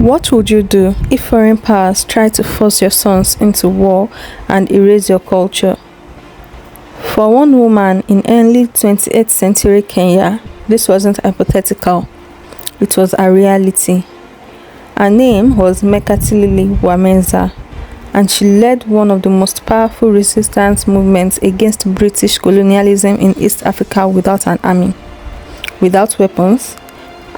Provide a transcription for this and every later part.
What would you do if foreign powers tried to force your sons into war and erase your culture? For one woman in early 20th century Kenya, this wasn't hypothetical, it was a reality. Her name was Mekatilili Menza, and she led one of the most powerful resistance movements against British colonialism in East Africa without an army, without weapons,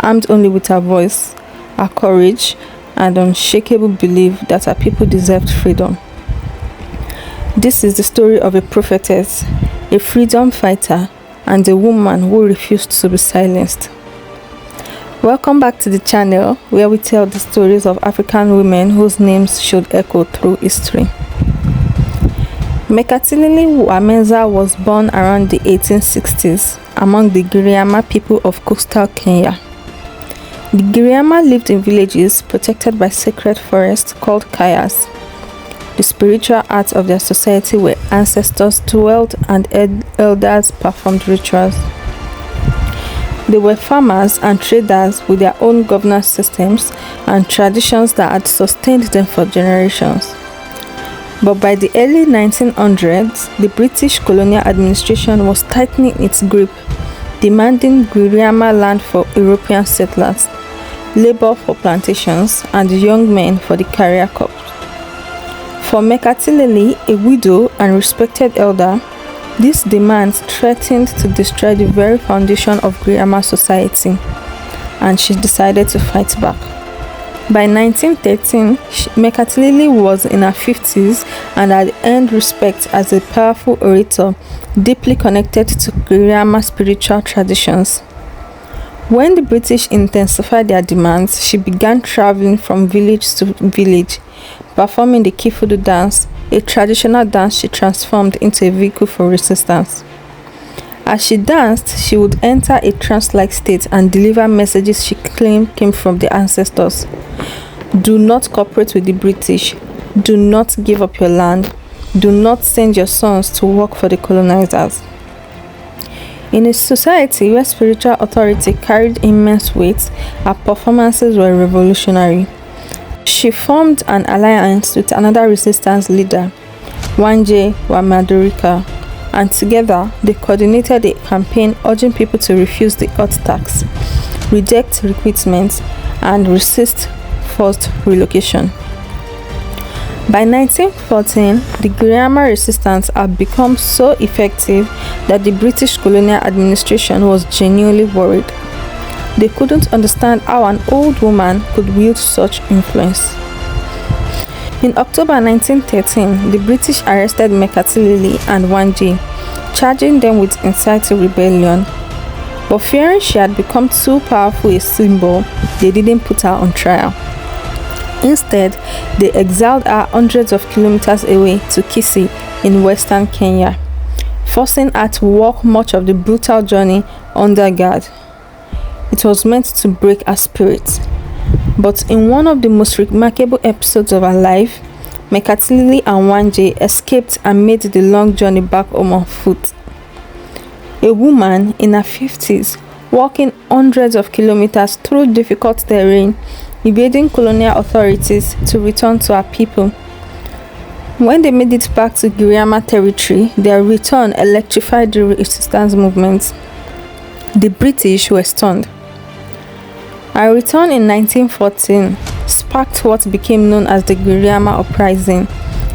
armed only with her voice, her courage, and unshakable belief that her people deserved freedom. This is the story of a prophetess, a freedom fighter, and a woman who refused to be silenced. Welcome back to the channel where we tell the stories of African women whose names should echo through history. Mekatilili Menza was born around the 1860s among the Giriama people of coastal Kenya. The Giriama lived in villages protected by sacred forests called kayas, the spiritual heart of their society where ancestors dwelled and elders performed rituals. They were farmers and traders with their own governance systems and traditions that had sustained them for generations. But by the early 1900s, the British colonial administration was tightening its grip, demanding Giriama land for European settlers, labor for plantations, and young men for the career corps. For Mekatilili, a widow and respected elder, these demands threatened to destroy the very foundation of Giriama society, and she decided to fight back. By 1913, Mekatilili was in her 50s and had earned respect as a powerful orator deeply connected to Giriama spiritual traditions. When the British intensified their demands, she began traveling from village to village, performing the Kifudu dance, a traditional dance she transformed into a vehicle for resistance. As she danced, she would enter a trance-like state and deliver messages she claimed came from the ancestors. Do not cooperate with the British. Do not give up your land. Do not send your sons to work for the colonizers. In a society where spiritual authority carried immense weight, her performances were revolutionary. She formed an alliance with another resistance leader, Wanje Wamadurika, and together they coordinated a campaign urging people to refuse the earth tax, reject recruitment, and resist forced relocation. By 1914, the Giriama resistance had become so effective that the British colonial administration was genuinely worried. They couldn't understand how an old woman could wield such influence. In October 1913, the British arrested Mekatilili and Wanje, charging them with inciting rebellion. But fearing she had become too powerful a symbol, they didn't put her on trial. Instead, they exiled her hundreds of kilometers away to Kisii in western Kenya, forcing her to walk much of the brutal journey under guard. It was meant to break her spirit. But in one of the most remarkable episodes of her life, Mekatilili and Wanje escaped and made the long journey back home on foot. A woman in her 50s, walking hundreds of kilometers through difficult terrain, evading colonial authorities to return to her people. When they made it back to Giriama territory, their return electrified the resistance movement. The British were stunned. Her return in 1914 sparked what became known as the Giriama Uprising,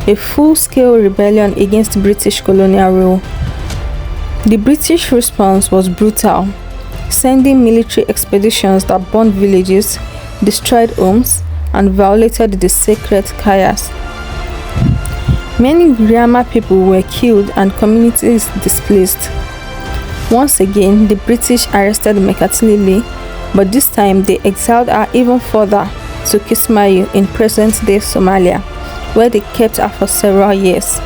a full-scale rebellion against British colonial rule. The British response was brutal, sending military expeditions that burned villages, destroyed homes, and violated the sacred kayas. Many Giriama people were killed and communities displaced. Once again, the British arrested Mekatilili, but this time they exiled her even further to Kismayu in present-day Somalia, where they kept her for several years.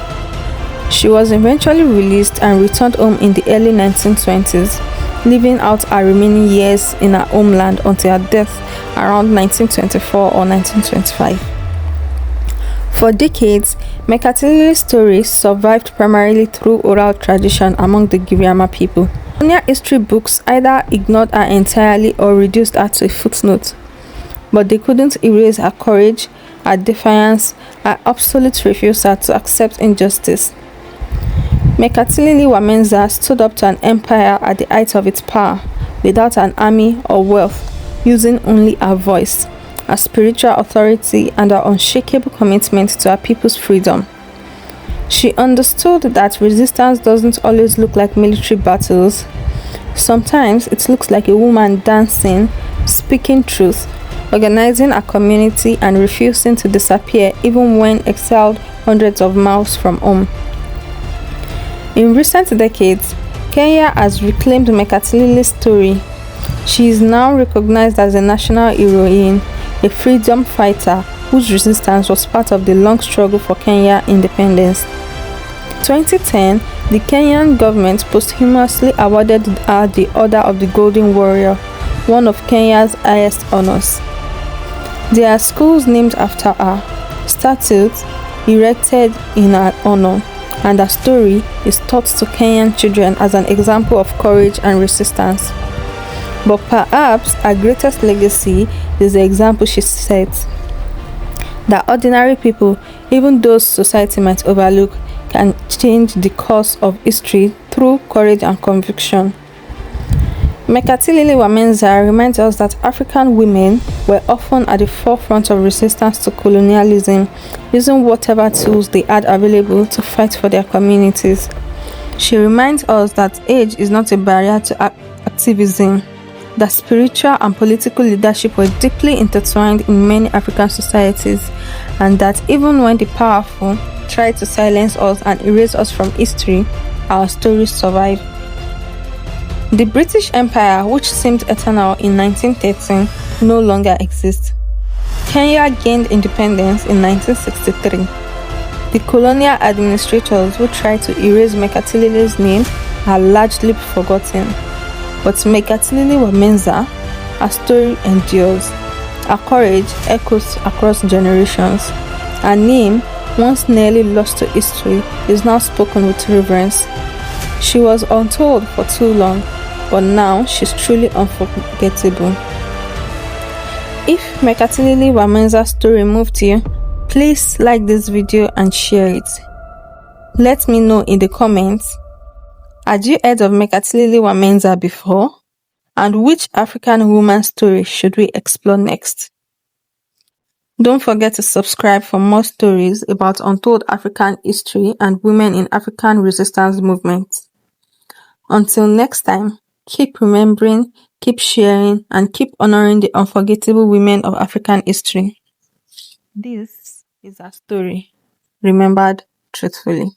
She was eventually released and returned home in the early 1920s, living out her remaining years in her homeland until her death around 1924 or 1925. For decades, Mekatilili's story survived primarily through oral tradition among the Giriama people. Colonial history books either ignored her entirely or reduced her to a footnote. but they couldn't erase her courage, her defiance, her absolute refusal to accept injustice. Mekatilili Menza stood up to an empire at the height of its power, without an army or wealth, using only her voice, her spiritual authority, and her unshakable commitment to her people's freedom. She understood that resistance doesn't always look like military battles. Sometimes it looks like a woman dancing, speaking truth, organizing a community, and refusing to disappear even when exiled hundreds of miles from home. In recent decades, Kenya has reclaimed Mekatilili's story. She is now recognized as a national heroine, a freedom fighter whose resistance was part of the long struggle for Kenya independence. 2010, the Kenyan government posthumously awarded her the Order of the Golden Warrior, one of Kenya's highest honors. There are schools named after her, statues erected in her honor, and her story is taught to Kenyan children as an example of courage and resistance. But perhaps her greatest legacy is the example she sets, that ordinary people, even those society might overlook, can change the course of history through courage and conviction. Mekatilili Menza reminds us that African women were often at the forefront of resistance to colonialism, using whatever tools they had available to fight for their communities. She reminds us that age is not a barrier to activism, that spiritual and political leadership were deeply intertwined in many African societies, and that even when the powerful try to silence us and erase us from history, our stories survive. The British Empire, which seemed eternal in 1913, no longer exists. Kenya gained independence in 1963. The colonial administrators who tried to erase Mekatilili's name are largely forgotten. But Mekatilili Menza, her story endures. Her courage echoes across generations. Her name, once nearly lost to history, is now spoken with reverence. She was untold for too long, but now she's truly unforgettable. If Mekatilili Menza's story moved you, please like this video and share it. Let me know in the comments, had you heard of Mekatilili Menza before? And which African woman story should we explore next? Don't forget to subscribe for more stories about untold African history and women in African resistance movements. Until next time, keep remembering, keep sharing, and keep honoring the unforgettable women of African history. This is our story, remembered truthfully.